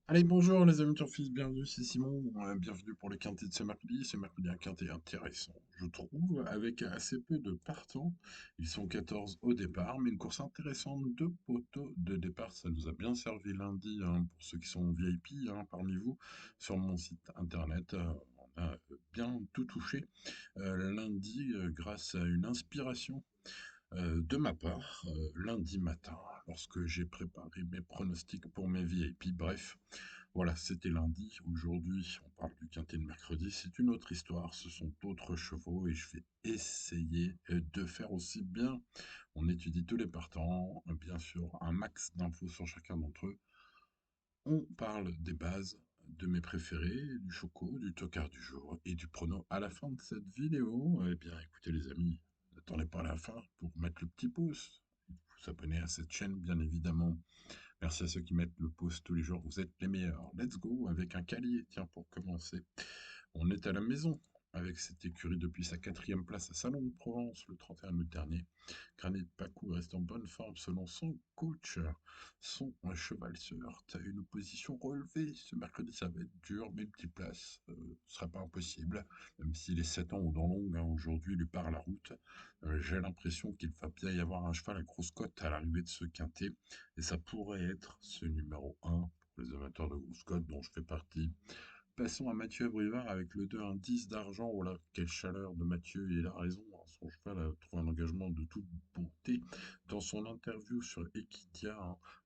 Allez, bonjour les amis turfistes, bienvenue, c'est Simon. Bienvenue pour le quintet de ce mercredi. Ce mercredi, un quintet intéressant, je trouve, avec assez peu de partants. Ils sont 14 au départ, mais une course intéressante, deux poteaux de départ. Ça nous a bien servi lundi, hein, pour ceux qui sont VIP, hein, parmi vous, sur mon site internet. On a bien tout touché lundi grâce à une inspiration de ma part, lundi matin, lorsque j'ai préparé mes pronostics pour mes VIP. Bref, voilà, c'était lundi. Aujourd'hui, on parle du quintet de mercredi. C'est une autre histoire. Ce sont d'autres chevaux et je vais essayer de faire aussi bien. On étudie tous les partants, bien sûr, un max d'infos sur chacun d'entre eux. On parle des bases de mes préférés, du choco, du tocard du jour et du prono à la fin de cette vidéo. Eh bien, écoutez les amis, n'attendez pas la fin pour mettre le petit pouce. Vous abonner à cette chaîne, bien évidemment. Merci à ceux qui mettent le pouce tous les jours. Vous êtes les meilleurs. Let's go avec un calier. Tiens, pour commencer, on est à la maison avec cette écurie depuis sa quatrième place à Salon de Provence le 31 août dernier. Granit Pacou reste en bonne forme selon son coach. Son cheval se heurte à une opposition relevée. Ce mercredi, ça va être dur, mais une petite place ne sera pas impossible. Même si les 7 ans ou dans l'ongle, hein, aujourd'hui, lui part la route. J'ai l'impression qu'il va bien y avoir un cheval à grosse cote à l'arrivée de ce quintet. Et ça pourrait être ce numéro un pour les amateurs de grosse cote dont je fais partie. Passons à Mathieu Abrivard avec le 2 un 10 d'argent. Oh là, quelle chaleur de Mathieu, et il a raison, hein. Son cheval a trouvé un engagement de toute beauté. Dans son interview sur Equidia,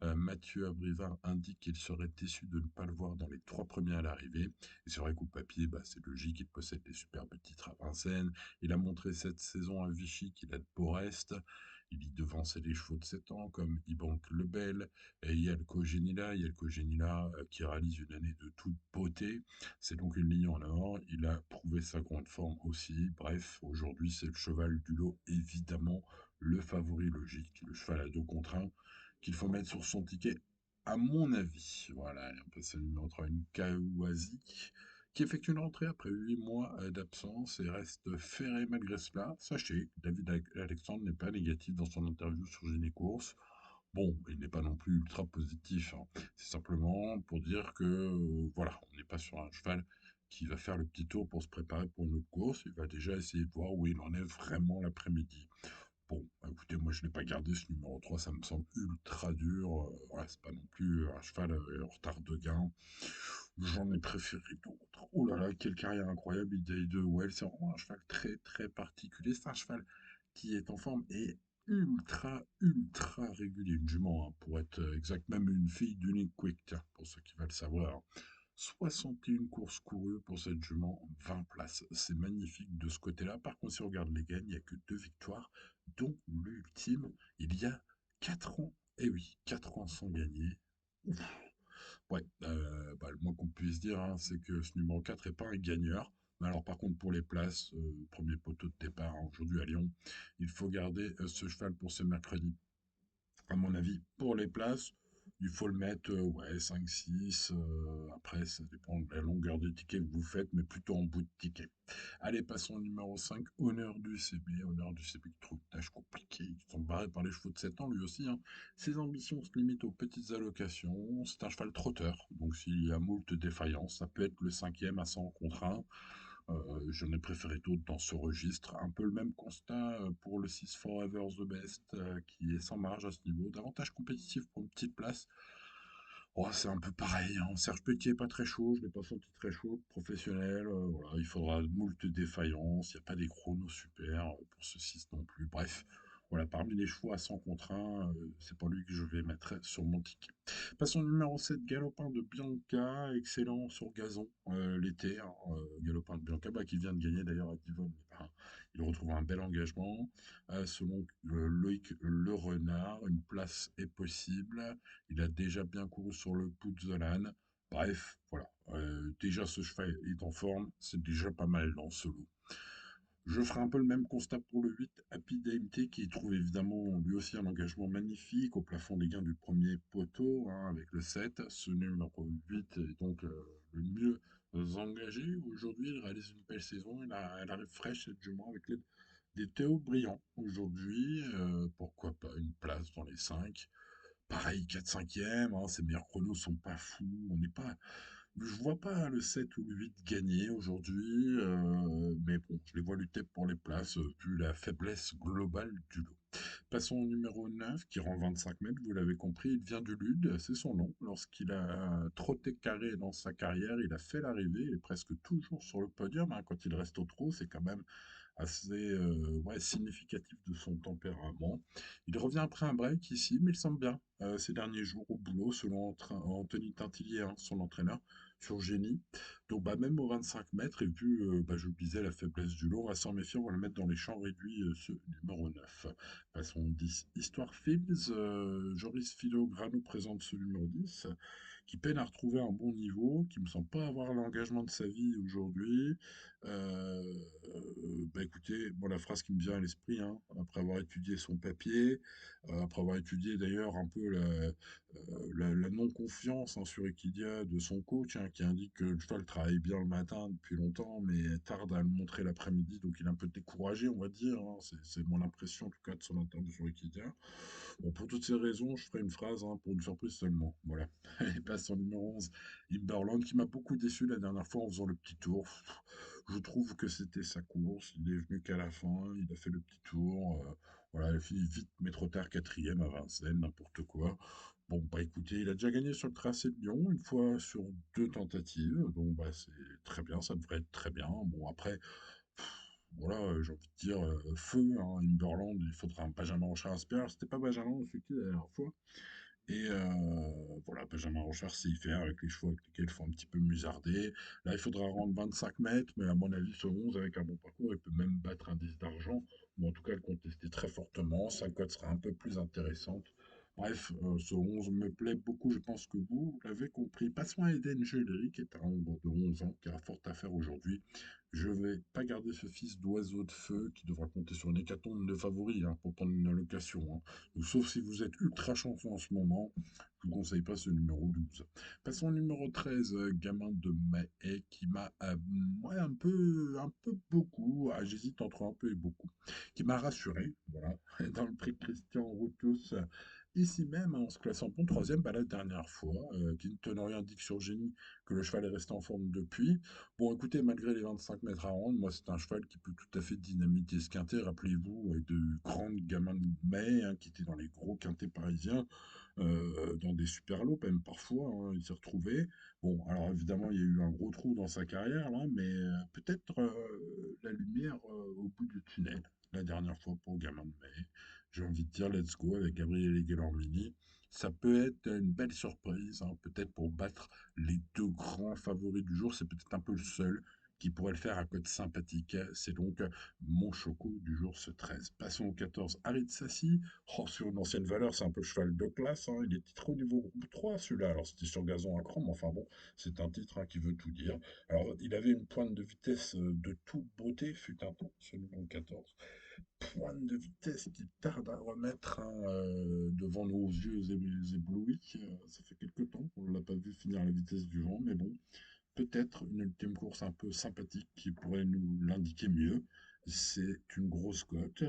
hein, Mathieu Abrivard indique qu'il serait déçu de ne pas le voir dans les trois premiers à l'arrivée. Et c'est vrai qu'au papier, bah, c'est logique, il possède des superbes titres à Vincennes. Il a montré cette saison à Vichy qu'il a de beaux restes. Il y devançait les chevaux de 7 ans comme Ibank Lebel. Et il y a le Cogenila, qui réalise une année de toute beauté. C'est donc une ligne en or. Il a prouvé sa grande forme aussi. Bref, aujourd'hui, c'est le cheval du lot, évidemment, le favori logique, le cheval à 2 contre 1 qu'il faut mettre sur son ticket, à mon avis. Voilà, allez, on passe au numéro 3, une Kawasi, qui effectue une rentrée après 8 mois d'absence et reste ferré malgré cela. Sachez que David Alexandre n'est pas négatif dans son interview sur Génécourse. Bon, il n'est pas non plus ultra positif, hein. C'est simplement pour dire que, voilà, on n'est pas sur un cheval qui va faire le petit tour pour se préparer pour une autre course. Il va déjà essayer de voir où il en est vraiment l'après-midi. Bon, bah, écoutez, moi je ne l'ai pas gardé ce numéro 3, ça me semble ultra dur. Voilà, c'est pas non plus un cheval en retard de gain. J'en ai préféré d'autres. Oh là là, quelle carrière incroyable, Idée de Well, c'est vraiment un cheval très très particulier. C'est un cheval qui est en forme et ultra régulier. Une jument, hein, pour être exact, même une fille d'Unique Quick, tiens, pour ceux qui veulent savoir. 61 courses courues pour cette jument, 20 places. C'est magnifique de ce côté-là. Par contre, si on regarde les gains, il n'y a que 2 victoires, dont l'ultime il y a 4 ans. Eh oui, 4 ans sans gagner. Ouf. Ouais, bah, le moins qu'on puisse dire, hein, c'est que ce numéro 4 n'est pas un gagneur. Mais alors, par contre, pour les places, premier poteau de départ, hein, aujourd'hui à Lyon, il faut garder ce cheval pour ce mercredi. À mon avis, pour les places, il faut le mettre, ouais, 5-6. Après, ça dépend de la longueur des tickets que vous faites, mais plutôt en bout de ticket. Allez, passons au numéro 5, Honneur du CB. Honneur du CB qui trouve une tâche compliquée. Ils sont barrés par les chevaux de 7 ans, lui aussi, hein. Ses ambitions se limitent aux petites allocations. C'est un cheval trotteur, donc s'il y a moult défaillances, ça peut être le cinquième à 100 contre 1. J'en ai préféré d'autres dans ce registre. Un peu le même constat pour le 6 Forever the Best, qui est sans marge à ce niveau. Davantage compétitif pour une petite place. Oh, c'est un peu pareil, hein. Serge Petit est pas très chaud, je l'ai pas senti très chaud, professionnel. Voilà, il faudra moult défaillances. Il n'y a pas des chronos super pour ce 6 non plus. Bref, voilà, parmi les choix à 100 contre 1, c'est pas lui que je vais mettre sur mon ticket. Passons au numéro 7, Galopin de Bianca, excellent sur gazon l'été, hein, Galopin de Bianca, bah, qui vient de gagner d'ailleurs à Divonne. Bah, il retrouve un bel engagement. Selon Loïc Le Renard, une place est possible. Il a déjà bien couru sur le Puzzolane. Bref, voilà. Déjà, ce cheval est en forme. C'est déjà pas mal dans ce lot. Je ferai un peu le même constat pour le 8, Happy DMT, qui trouve évidemment lui aussi un engagement magnifique au plafond des gains du premier poteau, hein, avec le 7. Ce numéro 8 est donc le mieux engagé. Aujourd'hui, il réalise une belle saison. Elle arrive fraîche cette jument avec l'aide des Théo Briand. Aujourd'hui, pourquoi pas une place dans les 5. pareil, 4/5e, hein, ses meilleurs chronos sont pas fous. On n'est pas, je vois pas le 7 ou le 8 gagner aujourd'hui, mais bon, je les vois lutter pour les places, vu la faiblesse globale du lot. Passons au numéro 9, qui rend 25 mètres, vous l'avez compris, il vient du Lude, c'est son nom. Lorsqu'il a trotté carré dans sa carrière, il a fait l'arrivée, il est presque toujours sur le podium, hein. Quand il reste au trot, c'est quand même assez ouais, significatif de son tempérament. Il revient après un break ici, mais il semble bien ces derniers jours au boulot, selon Anthony Tintillier, hein, son entraîneur, sur Génie. Donc bah, même aux 25 mètres, et vu, bah, je le disais, la faiblesse du lot, on va s'en méfier, on va le mettre dans les champs réduits, ce numéro 9. Passons au 10. Histoire Fields, Joris Philo Grano présente ce numéro 10, qui peine à retrouver un bon niveau, qui me semble pas avoir l'engagement de sa vie aujourd'hui. Euh, Bah écoutez, bon, la phrase qui me vient à l'esprit, hein, après avoir étudié son papier, après avoir étudié d'ailleurs un peu la non-confiance, hein, sur Equidia de son coach, hein, qui indique que le cheval travaille bien le matin depuis longtemps, mais tarde à le montrer l'après-midi, donc il est un peu découragé, on va dire, hein, c'est mon impression en tout cas de son interview sur Equidia. Bon, pour toutes ces raisons, je ferai une phrase, hein, pour une surprise seulement. Voilà. Et passe en numéro 11, Imberland, qui m'a beaucoup déçu la dernière fois en faisant le petit tour. Je trouve que c'était sa course. Il est venu qu'à la fin, il a fait le petit tour. Voilà, il a fini vite, mais trop tard, quatrième à Vincennes, n'importe quoi. Bon, bah écoutez, il a déjà gagné sur le tracé de Lyon, une fois sur deux tentatives. Donc, bah, c'est très bien, ça devrait être très bien. Bon, après, voilà, j'ai envie de dire, feu, hein, Imberland, il faudra un Benjamin Rochard-Asper. C'était pas Benjamin, on qui la dernière fois. Et voilà, Benjamin Rochard sait y faire avec les chevaux avec lesquels il faut un petit peu musarder. Là, il faudra rendre 25 mètres, mais à mon avis, ce 11 avec un bon parcours, il peut même battre un 10 d'argent, ou en tout cas le contester très fortement. Sa cote sera un peu plus intéressante. Bref, ce 11 me plaît beaucoup, je pense que vous l'avez compris. Passons à Eden Gelleri, qui est un nombre de 11 ans, qui a fort à faire aujourd'hui. Je vais pas garder ce fils d'oiseau de feu qui devra compter sur une hécatombe de favoris, hein, pour prendre une allocation, hein. Donc, sauf si vous êtes ultra chanceux en ce moment, je vous conseille pas ce numéro 12. Passons au numéro 13, gamin de Mahé, qui m'a ouais, un peu beaucoup, ah, j'hésite entre un peu et beaucoup, qui m'a rassuré, voilà, dans le prix de Christian Routus, ici même, hein, en se classant bon troisième, bah, la dernière fois, qui ne tenait rien indique sur Génie que le cheval est resté en forme depuis. Bon, écoutez, malgré les 25 mètres à rendre, moi, c'est un cheval qui peut tout à fait dynamiter ce quintet. Rappelez-vous, avec de grandes gamins de mai, hein, qui étaient dans les gros quintets parisiens, dans des super lots, même parfois, hein, il s'est retrouvé. Bon, alors évidemment, il y a eu un gros trou dans sa carrière, là, mais peut-être la lumière au bout du tunnel, la dernière fois pour Gamin de Mai. J'ai envie de dire, let's go avec Gabriel et Guelormini. Ça peut être une belle surprise, hein, peut-être pour battre les deux grands favoris du jour. C'est peut-être un peu le seul qui pourrait le faire à côté sympathique. C'est donc mon choco du jour, ce 13. Passons au 14, Harid Sassi. Oh, sur une ancienne valeur, c'est un peu cheval de classe, hein. Il est titré au niveau groupe 3, celui-là. Alors, c'était sur gazon à chrome, enfin bon, c'est un titre, hein, qui veut tout dire. Alors, il avait une pointe de vitesse de toute beauté, fut un temps, ce numéro 14. Pointe de vitesse qui tarde à remettre, hein, devant nos yeux éblouis. Ça fait quelque temps qu'on ne l'a pas vu finir à la vitesse du vent, mais bon, peut-être une ultime course un peu sympathique qui pourrait nous l'indiquer mieux. C'est une grosse cote.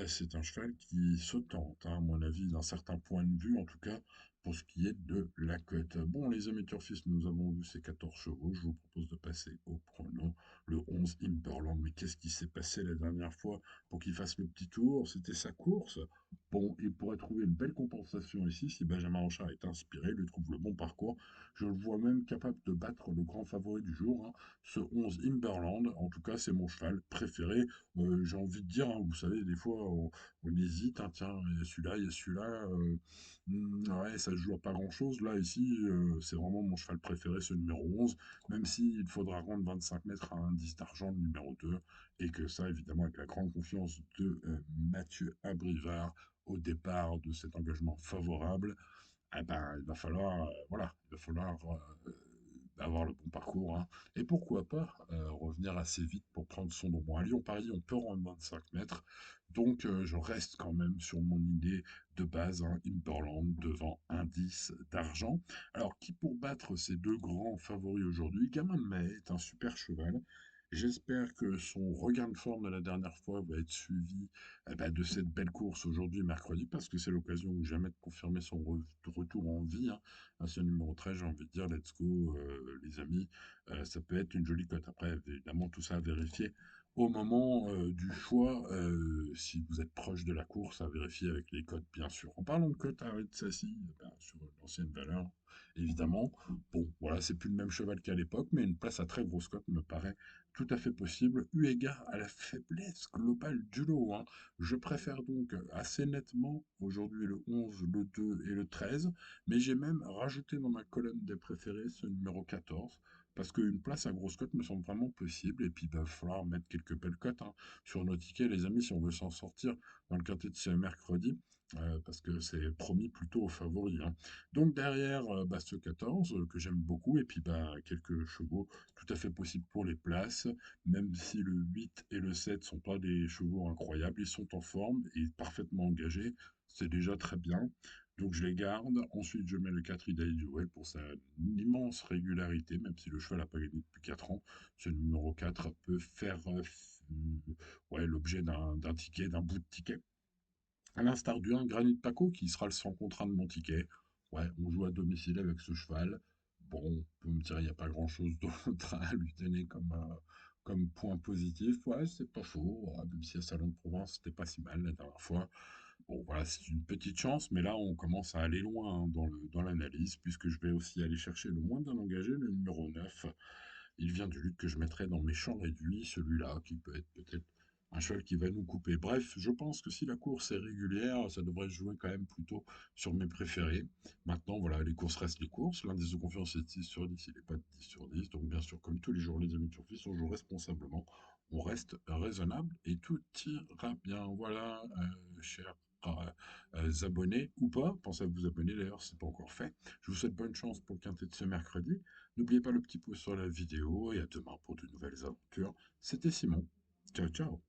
C'est un cheval qui se tente, hein, à mon avis, d'un certain point de vue, en tout cas, pour ce qui est de la cote. Bon, les amis turfistes, nous avons vu ces 14 chevaux. Je vous propose de passer au prono, le 11 Imperland. Mais qu'est-ce qui s'est passé la dernière fois pour qu'il fasse le petit tour? C'était sa course. Bon, il pourrait trouver une belle compensation ici si Benjamin Ranchard est inspiré, lui trouve le bon parcours. Je le vois même capable de battre le grand favori du jour, hein, ce 11 Imberland. En tout cas, c'est mon cheval préféré. J'ai envie de dire, hein, vous savez, des fois, on hésite, hein, tiens, il y a celui-là, il y a celui-là. Ouais, ça se joue à pas grand-chose. Là, ici, c'est vraiment mon cheval préféré, ce numéro 11, même s'il faudra rendre 25 mètres à un 10 d'argent, le numéro 2, et que ça, évidemment, avec la grande confiance de Mathieu Abrivard au départ de cet engagement favorable, eh ben, il va falloir, voilà, il va falloir avoir le bon parcours, hein. Et pourquoi pas revenir assez vite pour prendre son nom. Bon, à Lyon-Paris, on peut rendre 25 mètres, donc je reste quand même sur mon idée de base, hein, Imperland devant un 10 d'argent. Alors, qui pour battre ces deux grands favoris aujourd'hui? Gamin de Mai est un super cheval. J'espère que son regain de forme de la dernière fois va être suivi de cette belle course aujourd'hui, mercredi, parce que c'est l'occasion ou jamais de confirmer son retour en vie, hein. À ce numéro 13, j'ai envie de dire, let's go, les amis. Ça peut être une jolie cote. Après, évidemment, tout ça à vérifier au moment du choix, si vous êtes proche de la course, à vérifier avec les cotes, bien sûr. En parlant de cotes, arrête Sassi, sur l'ancienne valeur, évidemment. Bon, voilà, c'est plus le même cheval qu'à l'époque, mais une place à très grosse cote me paraît tout à fait possible, eu égard à la faiblesse globale du lot, hein. Je préfère donc assez nettement aujourd'hui le 11, le 2 et le 13, mais j'ai même rajouté dans ma colonne des préférés ce numéro 14, parce qu'une place à grosse cote me semble vraiment possible, et puis il va falloir mettre quelques belles cotes, hein, sur nos tickets, les amis, si on veut s'en sortir dans le quintet de ce mercredi, parce que c'est promis plutôt aux favoris, hein. Donc derrière, ce 14 que j'aime beaucoup, et puis quelques chevaux tout à fait possibles pour les places, même si le 8 et le 7 sont pas des chevaux incroyables, ils sont en forme et parfaitement engagés, c'est déjà très bien. Donc je les garde. Ensuite, je mets le 4 Idaï Duel pour sa immense régularité, même si le cheval n'a pas gagné depuis 4 ans. Ce numéro 4 peut faire ouais, l'objet d'un ticket, d'un bout de ticket. À l'instar du 1 Granit Paco, qui sera le sans contrat de mon ticket. Ouais, on joue à domicile avec ce cheval. Bon, vous me direz, il n'y a pas grand-chose d'autre à lui donner comme point positif. Ouais, c'est pas faux. Ouais, même si à Salon de Provence, c'était pas si mal la dernière fois. Bon, voilà, c'est une petite chance, mais là, on commence à aller loin, hein, dans l'analyse, puisque je vais aussi aller chercher le moins d'un engagé, le numéro 9. Il vient du lutte que je mettrai dans mes champs réduits, celui-là, qui peut être peut-être un cheval qui va nous couper. Bref, je pense que si la course est régulière, ça devrait se jouer quand même plutôt sur mes préférés. Maintenant, voilà, les courses restent les courses. L'indice de confiance est de 6 sur 10, il n'est pas de 10 sur 10. Donc, bien sûr, comme tous les jours, les amis de surface, on joue responsablement, on reste raisonnable et tout ira bien. Voilà, chers abonnés ou pas, pensez à vous abonner d'ailleurs, si ce n'est pas encore fait. Je vous souhaite bonne chance pour le quintet de ce mercredi. N'oubliez pas le petit pouce sur la vidéo et à demain pour de nouvelles aventures. C'était Simon. Ciao, ciao.